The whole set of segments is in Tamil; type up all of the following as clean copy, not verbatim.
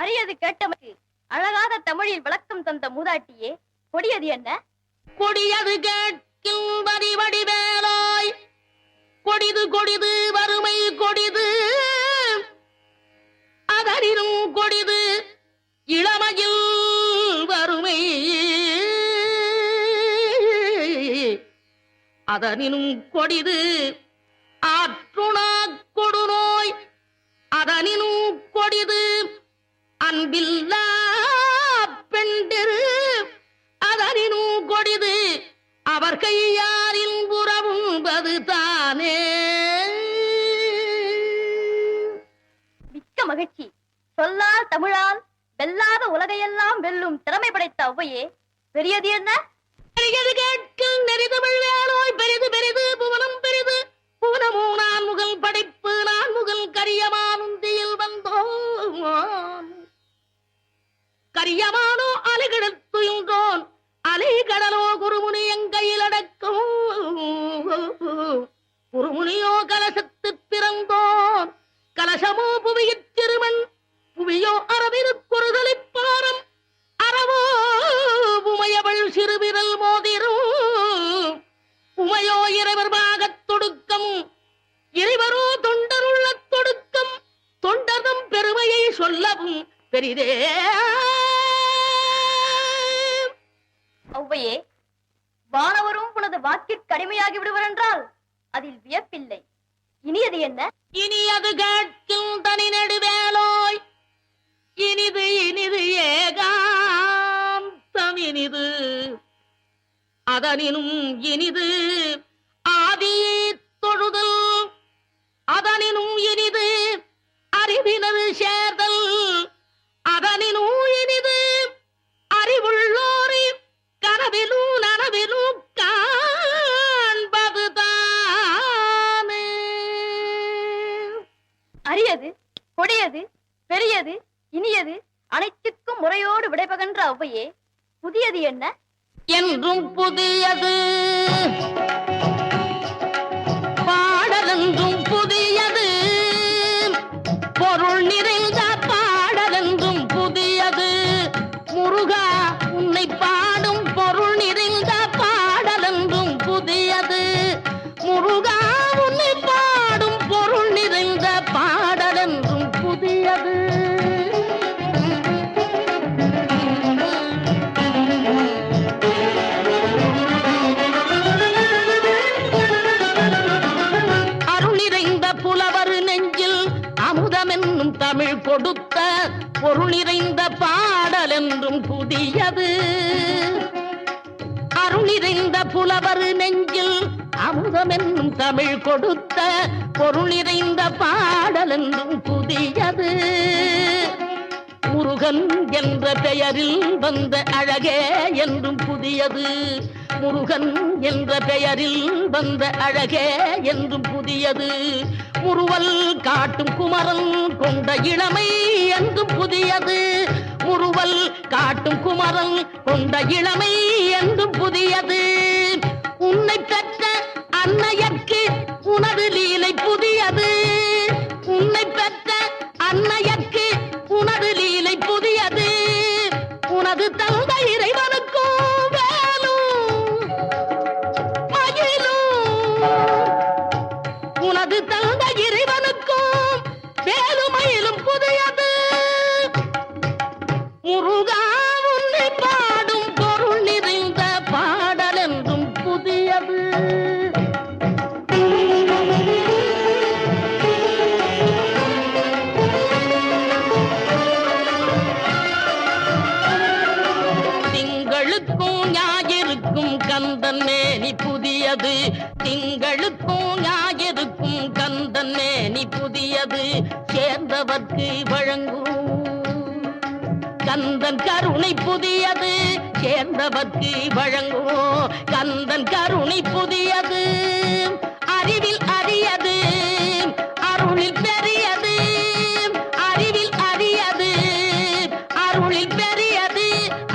அரியது கேட்டமைக்கு அழகாக தமிழில் விளக்கம் தந்த மூதாட்டியே, கொடியது என்ன? கொடியது கேட்கும் வரி வடிவேலாய், கொடிது கொடிது வறுமை கொடிது, அதனினும் கொடிது இளமையில் வறுமை, அதனினும் கொடிது ஆற்றுணா கொடுநோய், அதனினும் கொடிது அன்பில்லா பெண்டிரு, அதனினும் கொடிது அவர் கையாரின் புறவும்பது தானே. மிக்க மகிழ்ச்சி. சொல்லால் தமிழால் வெல்லாத உலகையெல்லாம் வெல்லும் திறமை படைத்த ஔவையே, பெரியது என்ன? பெரியது கேட்கும் நெறிதமிழ் வேலோய், பெரிது பெரிது புவனம் பெரிது, புவனமோ நான் முகல் படைப்பு, நான் முகல் கரியமானுந்தியில் வந்தோம், கரியமானோ அலைகிடத்துயின்றோன், அலைகடலோ குருமுனி எங்கையில் அடக்கும், குருமுனியோ கலசத்து பிறந்தோன், கலசமோ புவியிற் திருமண், புவியோ அரவிருக்குறுதலிப்பாரம், அறவோ உமையவள் சிறுவிரல் மோதிரும், உமையோ இறைவர் பாகத் தொடுக்கம், இறைவரோ தொண்டருள்ள தொடுக்கம், தொண்டர்தம் பெருமையை சொல்லவும் பெரிதே. ஔவையே, வானவரும் உனது வாக்கிற்கு அடிமையாகி விடுவர் என்றால் அதில் வியப்பில்லை. இனியது என்ன? இனியது கேட்கும் தனி நெடுவேலோய், இனிது இனிது ஏகாந்தம் இனிது, அதனினும் இனிது ஆதியை தொழுதல், அதனினும் இனிது அறிவினது சேர்தல், அதனினும் இனிது அறிவுள்ளோரை கனவிலும் நனவிலும் காண்பது தானே. அரியது, கொடியது, பெரியது, இனியது அனைத்துக்கும் முறையோடு விடைபகன்ற ஔவையே, புதியது என்ன? என்றும் புதியது பாடலென்றும் புதியது, பொருள் நிறைந்த பாடலென்றும் புதியது, முருகா உன்னை பாடும் பொருள் நிறைந்த பாடலென்றும் புதியது, முருகா உன்னை பாடும் பொருள் நிறைந்த பாடலென்றும் புதியது. தமிழ் கொடுத்த பொருள் நிறைந்த பாடல் என்றும் புதியது, அருள் நிறைந்த புலவர் நெஞ்சில் அமுதம் என்னும் தமிழ் கொடுத்த பொருள் நிறைந்த பாடல் என்றும் புதியது, முருகன் என்ற பெயரில் வந்த அழகே என்றும் புதியது, முருகன் என்ற பெயரில் வந்த அழகே என்றும் புதியது, முறுவல் காட்டும் குமரன் கொண்ட இளமை என்றும் புதியது, முறுவல் காட்டும் குமரன் கொண்ட இளமை என்றும் புதியது, உன்னை பெற்ற அன்னையர்க்கு உனது லீலை புதியது, உன்னை பெற்ற அன்னையர்க்கு உனது லீலை புதியது, உனது தந்தை இறைவனுக்கும் வேலும் மயிலும், உனது தந்தை இறைவனுக்கும் வேலுமயிலும் புதியது, முருகா உன்னை பாடும் பொருள் நிறைந்த பாடல் என்றும் புதியது. திங்களுக்கும் ஞாயிறுக்கும் கந்தன் மேனி புதியது, திங்களுக்கும் ஞாயிறுக்கும் கந்தன் மேனி புதியது, சேர்ந்தவர்க்கு வழங்கும் கந்தன் கருணை புதியது, சேர்ந்தவர்க்கு வழங்கும் கந்தன் கருணை புதியது, அறிவில் அரியது அருளில் பெரியது, அறிவில் அரியது அருளில் பெரியது,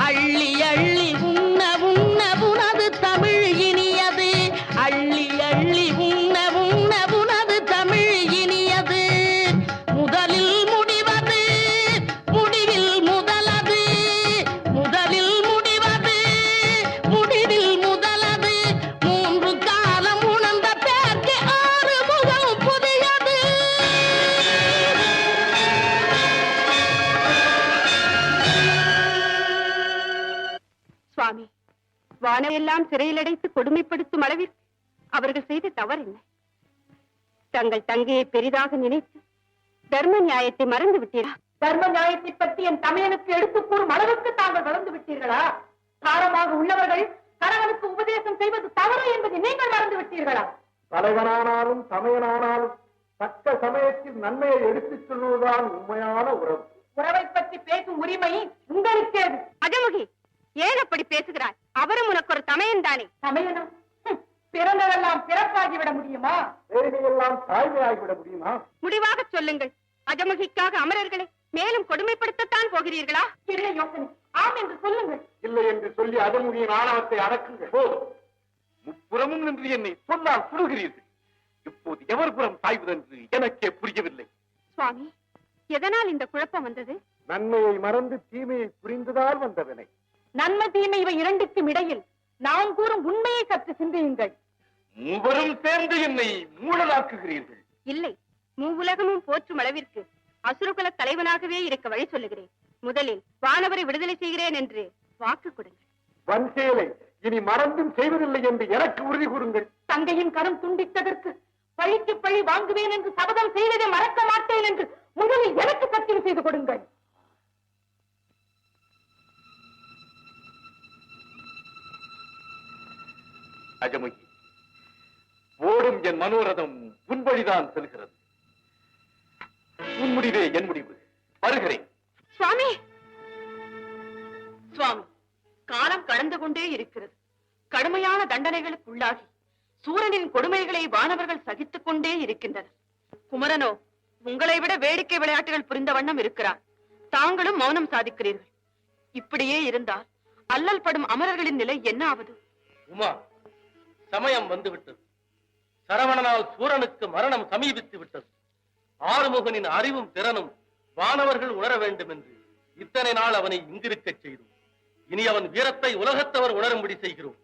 அள்ளி அள்ளி உண்ண உண்ண உனது தமிழ் இனியது, அள்ளி அள்ளி உண்ண உண்ண உனது தமிழ் இனியது, முதலில் முடிவது முடிவில் வானையெல்லாம் சிறையில் அடைத்து கொடுமைப்படுத்தும் அளவிற்கு அவர்கள் செய்த தவறு என்ன? தங்கள் தங்கையை பெரிதாக நினைத்து தர்ம நியாயத்தை மறந்து விட்டீர்களா? தர்ம நியாயத்தை பற்றி என் தமையனுக்கு எடுத்துக் கூறும் அளவுக்கு தாங்கள் வளர்ந்து விட்டீர்களா? தாரமாக உள்ளவர்கள் கணவனுக்கு உபதேசம் செய்வது தவறு என்பதை நீங்கள் மறந்து விட்டீர்களா? தலைவனானாலும் சமயனானாலும் தக்க சமயத்தில் நன்மையை எடுத்துச் சொல்வதுதான் உண்மையான உறவு. உறவை பற்றி பேசும் உரிமை உங்களுக்கே. அஜமுகி, ஏன் அப்படி பேசுகிறாய்? அவரும் உனக்கு ஒரு தமையன் தானே. சமயனம் பிறந்ததெல்லாம் பிறப்பாகிவிட முடியுமா? வேலையெல்லாம் தாய்மையாகிவிட முடியுமா? முடிவாக சொல்லுங்கள். அஜமுகிக்காக அமரர்களை மேலும் கொடுமைப்படுத்தத்தான் போகிறீர்களா? என்ன யோசனை? ஆம் என்று சொல்லுங்கள். இல்லை என்று சொல்லி அதமுடியின் ஆணவத்தை அடக்குங்கள். போதும். முப்புறமும் நின்று என்னை சொன்னால் சுடுகிறீர்கள். இப்போது எவர் புறம் சாய்வதென்று எனக்கே புரியவில்லை. சுவாமி, எதனால் இந்த குழப்பம் வந்தது? நன்மையை மறந்து தீமையை புரிந்ததால் வந்தவனை. நன்மை தீமை இவை இரண்டுக்கும் இடையில் நான் கூறும் உண்மையை சற்று சிந்தியுங்கள். மூவரும் சேர்ந்து என்னை மூடலாக்குகிறீர்கள். இல்லை, மூவுலகமும் போற்றும் அளவிற்கு அசுரகுல தலைவனாகவே இருக்க வழி சொல்லுகிறேன். முதலில் வானவரை விடுதலை செய்கிறேன் என்று வாக்கு கொடுங்கள். வன்சேலை இனி மறந்தும் செய்வதில்லை என்று எனக்கு உறுதி கூறுங்கள். தங்கையின் கரம் துண்டித்ததற்கு பழிக்கு பழி வாங்குவேன் என்று சபதம் செய்ததை மறக்க மாட்டேன் என்று முதலில் எனக்கு சத்தியம் செய்து கொடுங்கள். அஜமுகி, ஓடும் என் மனோரதம் உன் வழிதான் செல்கிறது. உன் முடிவே என் முடிவு. வருகிறேன். சுவாமி, சுவாமி, காலம் கடந்து கொண்டே இருக்கிறது. கடுமையான தண்டனைகளுக்கு உள்ளாகி சூரனின் கொடுமைகளை வானவர்கள் சகித்துக் கொண்டே இருக்கின்றனர். குமரனோ உங்களை விட வேடிக்கை விளையாட்டுகள் புரிந்த வண்ணம் இருக்கிறார். தாங்களும் மௌனம் சாதிக்கிறீர்கள். இப்படியே இருந்தால் அல்லல் படும் அமரர்களின் நிலை என்ன ஆவது? உமா, சமயம் வந்துவிட்டது. சரவணனால் சூரனுக்கு மரணம் சமீபித்து விட்டது. ஆறுமுகனின் அறிவும் திறனும் வானவர்கள் உணர வேண்டும் என்று இத்தனை நாள் அவனை இங்கிருக்கச் செய்தோம். இனி அவன் வீரத்தை உலகத்தவர் உணரும்படி செய்கிறோம்.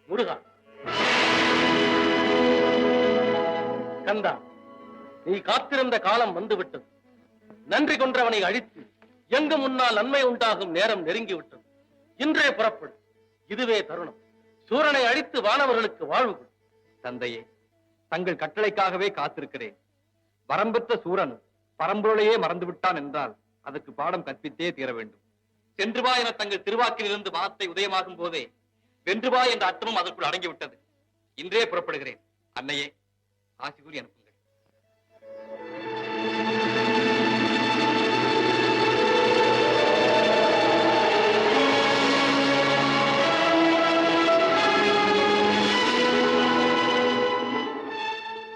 முருகா, கந்தா, நீ காத்திருந்த காலம் வந்துவிட்டது. நன்றி கொன்றவனை அழித்து எங்கு முன்னால் நன்மை உண்டாகும் நேரம் நெருங்கிவிட்டது. இன்றே புறப்படும். இதுவே தருணம். சூரனை அழித்து வானவர்களுக்கு வாழ்வு கொடு. தந்தையே, தங்கள் கட்டளைக்காகவே காத்திருக்கிறேன். வரம்பெற்ற சூரன் பரம்பொருளையே மறந்துவிட்டான் என்றால் அதற்கு பாடம் கற்பித்தே தீர வேண்டும். சென்றுவா என தங்கள் திருவாக்கிலிருந்து வார்த்தை உதயமாகும் போதே வென்றுவா என்ற அர்த்தமும் அதற்குள் அடங்கிவிட்டது. இன்றே புறப்படுகிறேன். அன்னையே, ஆசி கூறி அனுப்புங்கள்.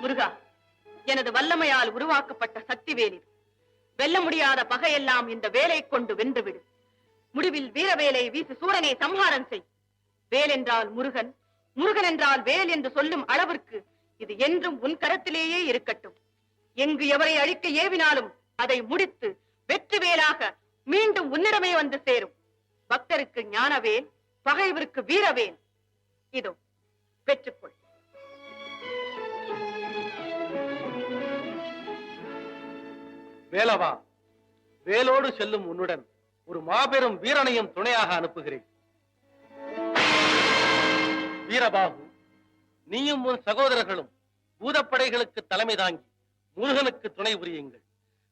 முருகா, எனது வல்லமையால் உருவாக்கப்பட்ட சக்தி வேல் இது. வெல்ல முடியாத பகையெல்லாம் இந்த வேலை கொண்டு வென்றுவிடு. முடிவில் வீரவேலை வீசி சூரனை சம்ஹாரம் செய். வேல் என்றால் முருகன், முருகன் என்றால் வேல் என்று சொல்லும் அளவிற்கு இது என்றும் உன் கரத்திலேயே இருக்கட்டும். எங்கு எவரை அழிக்க ஏவினாலும் அதை முடித்து வெற்றி வேலாக மீண்டும் உன்னிடமே வந்து சேரும். பக்தருக்கு ஞானவேல், பகைவருக்கு வீரவேல். இதோ பெற்றுக்கொள். வேலவா, வேலோடு செல்லும் உன்னுடன் ஒரு மாபெரும் வீரனையும் துணையாக அனுப்புகிறேன். வீரபாகு, நீயும் உன் சகோதரர்களும் பூதப்படைகளுக்கு தலைமை தாங்கி முருகனுக்கு துணை புரியுங்கள்.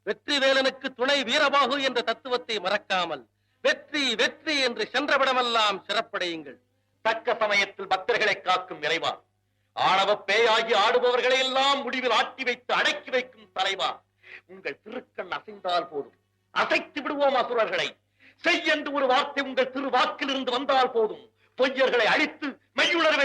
வெற்றி வேலனுக்கு துணை வீரபாகு என்ற தத்துவத்தை மறக்காமல் வெற்றி வெற்றி என்று சென்றவிடமெல்லாம் சிறப்படையுங்கள். தக்க சமயத்தில் பக்தர்களை காக்கும் இறைவா, ஆணவ பேயாகி ஆடுபவர்களை எல்லாம் முடிவில் ஆட்டி வைத்து அடக்கி வைக்கும் தலைவா, உங்கள் திருக்கண் அசைந்தால் போதும், அசைத்து விடுவோம் அசுரர்களை. செய் என்று ஒரு வார்த்தை உங்கள் திருவாக்கில் இருந்து வந்தால் போதும், பொய்யர்களை அழித்து மெய்யுணர்வை